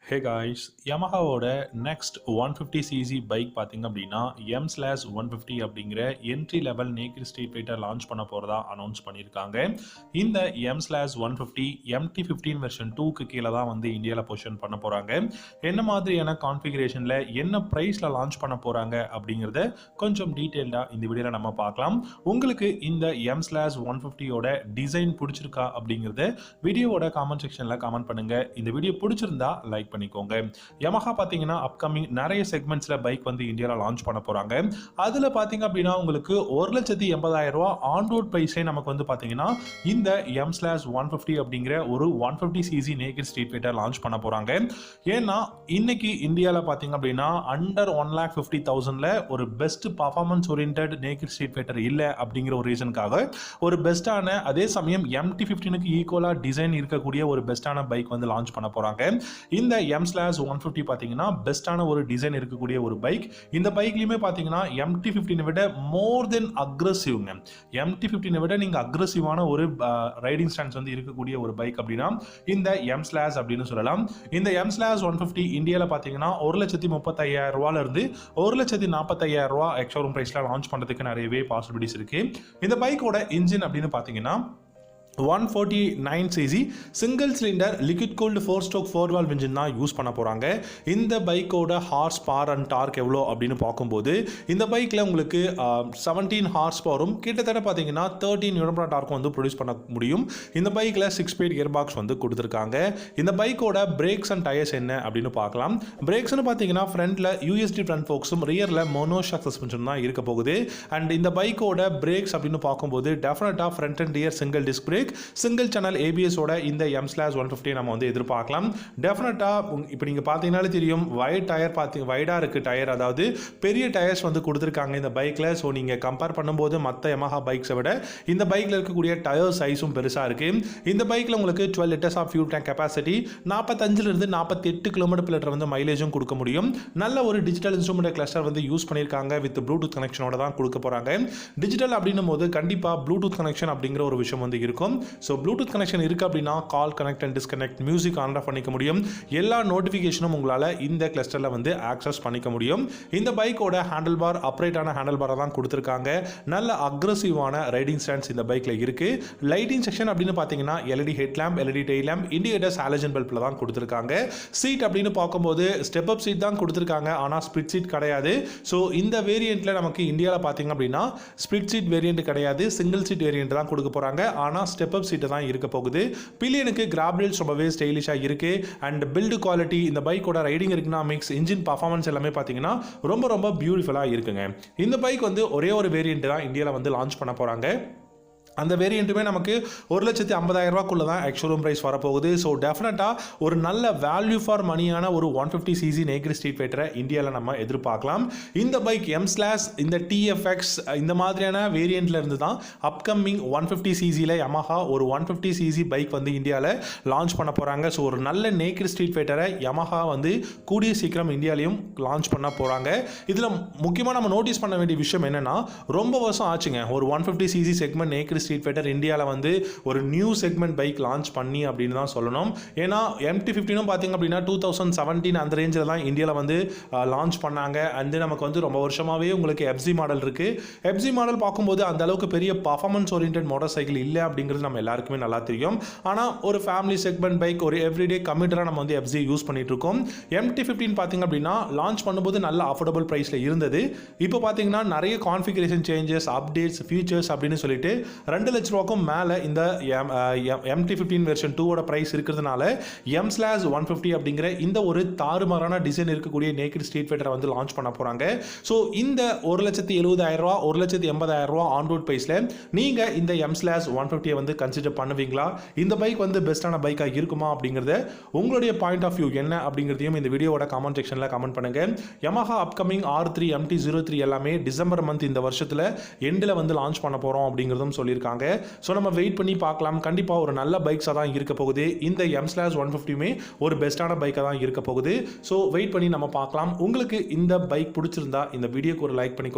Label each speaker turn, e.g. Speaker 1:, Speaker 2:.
Speaker 1: ஹே guys, யமஹாவோட next 150cc bike பார்த்தீங்க அப்படின்னா M/150 அப்படிங்கிற entry level naked street fighter launch பண்ண போகிறதா அனௌன்ஸ் பண்ணியிருக்காங்க. இந்த M/150 MT-15 வெர்ஷன் 2க்கு கீழே தான் வந்து இந்தியாவில் பொசிஷன் பண்ண போகிறாங்க. என்ன மாதிரியான கான்ஃபிகரேஷனில் என்ன ப்ரைஸில் லான்ச் பண்ண போகிறாங்க அப்படிங்கிறத கொஞ்சம் டீட்டெயில்டாக இந்த வீடியோவில் நம்ம பார்க்கலாம். உங்களுக்கு இந்த M/150யோட டிசைன் பிடிச்சிருக்கா அப்படிங்கிறத வீடியோவோட காமெண்ட் செக்ஷனில் கமெண்ட் பண்ணுங்கள். இந்த வீடியோ பிடிச்சிருந்தா லைக் பண்ணிக்கோங்க. யமஹா பாத்தீங்கன்னா அப்கமிங் நிறைய செக்மெண்ட்ஸ்ல பைக் வந்து இந்தியாவில் லான்ச் பண்ண போறாங்க. அதுல பாத்தீங்க அப்படின்னா உங்களுக்கு 1,80,000 ரூபாய் ஆன் ரோட் பிரைஸே நமக்கு வந்து பாத்தீங்கன்னா இந்த M/150 அப்படிங்கிற ஒரு 150cc naked street fighter launch பண்ண போறாங்க. ஏன்னா இன்னைக்கு இந்தியாவில் பாத்தீங்க அப்படின்னா அண்டர் 1,50,000ல ஒரு best performance oriented naked street fighter இல்ல அப்படிங்கிற ஒரு ரீசனுக்காக ஒரு பெஸ்டான, அதே சமயம் MT-15க்கு ஈக்குவலா டிசைன் இருக்கக்கூடிய ஒரு பெஸ்டான பைக் வந்து லான்ச் பண்ண போறாங்க. இந்த M/150 பாத்தீங்கன்னா பெஸ்டான ஒரு டிசைன் இருக்கக்கூடிய ஒரு பைக். இந்த பைக்லயுமே பாத்தீங்கன்னா MT-15 விட மோர் தென் அக்ரெசிவ்ங்க. MT-15 விட நீங்க அக்ரெசிவான ஒரு ரைடிங் ஸ்டான்ஸ் வந்து இருக்கக்கூடிய ஒரு பைக் அப்படின்னா இந்த M/ அப்படின்னு சொல்லலாம். இந்த M/150 இந்தியாவில் பாத்தீங்கன்னா 1,35,000 ரூபாயில இருந்து 1,45,000 ரூபாய் எக்ஸ்ஷோரூம் பிரைஸ்ல லான்ச் பண்றதுக்கு நிறையவே பாசிபிலிட்டிஸ் இருக்கு. இந்த பைக்கோட இன்ஜின் அப்படின்னு பாத்தீங்கன்னா 149cc single cylinder liquid cooled 4-stroke 4-valve engine தான் யூஸ் பண்ண போகிறாங்க. இந்த பைக்கோட ஹார்ஸ் பவர் அண்ட் டார்க் எவ்வளோ அப்படின்னு பார்க்கும்போது இந்த பைக்கில் உங்களுக்கு 17 ஹார்ஸ் பவரும் கிட்டத்தட்ட பார்த்தீங்கன்னா 13 நியூட்டன் டார்க்கும் வந்து ப்ரொடியூஸ் பண்ண முடியும். இந்த பைக்கில் 6-speed கியர் பாக்ஸ் வந்து கொடுத்துருக்காங்க. இந்த பைக்கோட பிரேக்ஸ் அண்ட் டயர்ஸ் என்ன அப்படின்னு பார்க்கலாம். பிரேக்ஸ்னு பார்த்தீங்கன்னா ஃப்ரண்ட்டில் USD ஃப்ரண்ட் ஃபோக்ஸும் ரியரில் மோனோஷாக் சஸ்பென்ஷன் தான் இருக்க போகுது. அண்ட் இந்த பைக்கோட பிரேக்ஸ் அப்படின்னு பார்க்கும்போது டெஃபினட்டாக front and rear single disc brake, single channel ABS ஓட இந்த M/150 நம்ம வந்து எதிர்பார்க்கலாம். டெஃபினட்டா இப்போ நீங்க பாத்தீங்கன்னாலே தெரியும், வைட் டயர் வைடா இருக்கு டயர், அதாவது பெரிய டயர்ஸ் வந்து கொடுத்துருக்காங்க இந்த பைக்ல. ஸோ நீங்க கம்பேர் பண்ணும்போது மற்ற Yamaha பைக்ஸை விட இந்த பைக்ல இருக்கக்கூடிய டயர் சைஸும் பெருசா இருக்கு. இந்த பைக்ல உங்களுக்கு 12 liters of fuel tank capacity, 45 இருந்து 48 km/லிட்டர் வந்து மைலேஜும் கொடுக்க முடியும். நல்ல ஒரு டிஜிட்டல் இன்ஸ்ட்ருமெண்ட் கிளஸ்டர் வந்து யூஸ் பண்ணியிருக்காங்க. வித் ப்ளூடூத் கனெக்ஷனோட தான் கொடுக்க போறாங்க. டிஜிட்டல் அப்படின்னும் போது கண்டிப்பா ப்ளூடூத் கனெக்ஷன் அப்படிங்கிற ஒரு விஷயம் வந்து இருக்கும். ஸோ ப்ளூடூத் கனெக்ஷன் இருக்கு அப்படின்னா call connect and disconnect, music on off பண்ணிக்க முடியும். எல்லா நோட்டிஃபிகேஷனும் உங்களால் இந்த கிளஸ்டரில் வந்து ஆக்சஸ் பண்ணிக்க முடியும். இந்த பைக்கோட ஹேண்டில் பார் அப்ரைட்டான ஹேண்டில் பாரை தான் கொடுத்துருக்காங்க. நல்ல அக்ரெசிவான ரைடிங் ஸ்டாண்ட்ஸ் இந்த பைக்கில் இருக்கு. லைட்டிங் செக்ஷன் அப்படின்னு பார்த்தீங்கன்னா LED head lamp, LED tail lamp, indicators halogen பல்பில் தான் கொடுத்துருக்காங்க. சீட் அப்படின்னு பார்க்கும்போது ஸ்டெப் அப் சீட் தான் கொடுத்துருக்காங்க, ஆனால் ஸ்பிளிட் சீட் கிடையாது. ஸோ இந்த வேரியண்ட்ல நமக்கு இந்தியாவில் பார்த்தீங்க அப்படின்னா ஸ்பிளிட் சீட் வேரியண்ட் கிடையாது, சிங்கிள் சீட் வேரியண்ட் தான் கொடுக்க போறாங்க. ஆனால் ஸ்டெப் அப் சீட் தான் இருக்க போகுது. பில்லியனுக்கு கிராப் ரேல்ஸ் ரொம்பவே ஸ்டைலிஷா இருக்கு. அண்ட் பில்டு குவாலிட்டி, இந்த பைக்கோட ரைடிங் எக்கனாமிக்ஸ், இன்ஜின் பர்ஃபார்மன்ஸ் எல்லாமே பார்த்தீங்கன்னா ரொம்ப ரொம்ப பியூட்டிஃபுல்லா இருக்குங்க. இந்த பைக் வந்து ஒரே ஒரு வேரியண்ட் தான் இந்தியாவில் வந்து லான்ச் பண்ண போறாங்க. அந்த வேரியண்ட்டுமே நமக்கு 1,50,000 ரூபாய்க்குள்ள தான் எக்ஸ்ஷோரூம் பிரைஸ் வரப்போகுது. ஸோ டெஃபினட்டாக ஒரு நல்ல வேல்யூ ஃபார் மணியான ஒரு 150cc நேக்கட் ஸ்ட்ரீட் ஃபைட்டரை இந்தியாவில் நம்ம எதிர்பார்க்கலாம். இந்த பைக் M/, இந்த TFX இந்த மாதிரியான வேரியண்ட்ல இருந்து தான் அப்கமிங் 150cc Yamaha ஒரு 150cc பைக் வந்து இந்தியாவில் லான்ச் பண்ண போகிறாங்க. ஸோ ஒரு நல்ல நேக்கட் ஸ்ட்ரீட் ஃபைட்டரை Yamaha வந்து கூடிய சீக்கிரம் இந்தியாலையும் லான்ச் பண்ண போகிறாங்க. இதில் முக்கியமாக நம்ம நோட்டீஸ் பண்ண வேண்டிய விஷயம் என்னன்னா, ரொம்ப வருஷம் ஆச்சுங்க ஒரு 150cc segment naked street fighter இந்தியாவில் வந்து ஒரு நியூ செக்மெண்ட் பைக் லான்ச் பண்ணி அப்படின்னு தான் சொல்லணும். ஏன்னா MT-15 பார்த்தீங்க அப்படின்னா 2017 அந்த ரேஞ்சில் தான் இந்தியாவில் வந்து லான்ச் பண்ணாங்க. அண்ட் நமக்கு வந்து ரொம்ப வருஷமாகவே உங்களுக்கு FZ மாடல் இருக்கு. FZ மாடல் பார்க்கும்போது அந்த அளவுக்கு பெரிய பர்ஃபார்மன்ஸ் ஓரியன்டட் மோட்டார் சைக்கிள் இல்லை அப்படிங்கிறது நம்ம எல்லாருக்குமே நல்லா தெரியும். ஆனால் ஒரு ஃபேமிலி செக்மெண்ட் பைக், ஒரு எவ்ரிடே கம்யூட்டராக நம்ம வந்து FZ யூஸ் பண்ணிட்டு இருக்கோம். MT-15 பார்த்தீங்க அப்படின்னா லான்ச் பண்ணும்போது நல்ல அஃபோர்டபுள் ப்ரைஸில் இருந்தது. இப்போ பார்த்தீங்கன்னா நிறைய கான்ஃபிகரேஷன் சேஞ்சஸ், அப்டேட்ஸ், ஃபீச்சர்ஸ் அப்படின்னு சொல்லிட்டு 2 லட்ச ரூபாய்க்கும் மேலே இந்த MT-15 வெர்ஷன் 2ஓட பிரைஸ் இருக்கிறதுனால M/150 அப்படிங்கிற இந்த ஒரு தாறுமாறான டிசைன் இருக்கக்கூடிய நேக்கட் ஸ்ட்ரீட் ஃபைட்டரை வந்து லான்ச் பண்ண போறாங்க. ஸோ இந்த 1,70,000 ரூபா 1,80,000 ரூபா ஆன் ரோட் பிரைஸ்ல நீங்க இந்த M/150 வந்து கன்சிடர் பண்ணுவீங்களா? இந்த பைக் வந்து பெஸ்டான பைக்காக இருக்குமா அப்படிங்கிறத உங்களுடைய பாயிண்ட் ஆஃப் வியூ என்ன அப்படிங்கிறதையும் இந்த வீடியோவோட கமெண்ட் செக்ஷன்ல கமெண்ட் பண்ணுங்க. Yamaha அப்கமிங் R3 MT-03 எல்லாமே டிசம்பர் மந்த் இந்த வருஷத்துல எண்டில் வந்து லான்ச் பண்ண போறோம் அப்படிங்கிறதும் சொல்லியிருக்காங்க. ஸோ நம்ம வெயிட் பண்ணி பார்க்கலாம். கண்டிப்பாக ஒரு நல்ல பைக்ஸாக தான் இருக்க போகுது. இந்த M/150மே ஒரு பெஸ்டான பைக்காக தான் இருக்க போகுது. ஸோ வெயிட் பண்ணி நம்ம பார்க்கலாம். உங்களுக்கு இந்த பைக் பிடிச்சிருந்தா இந்த வீடியோக்கு ஒரு லைக் பண்ணிக்கோ.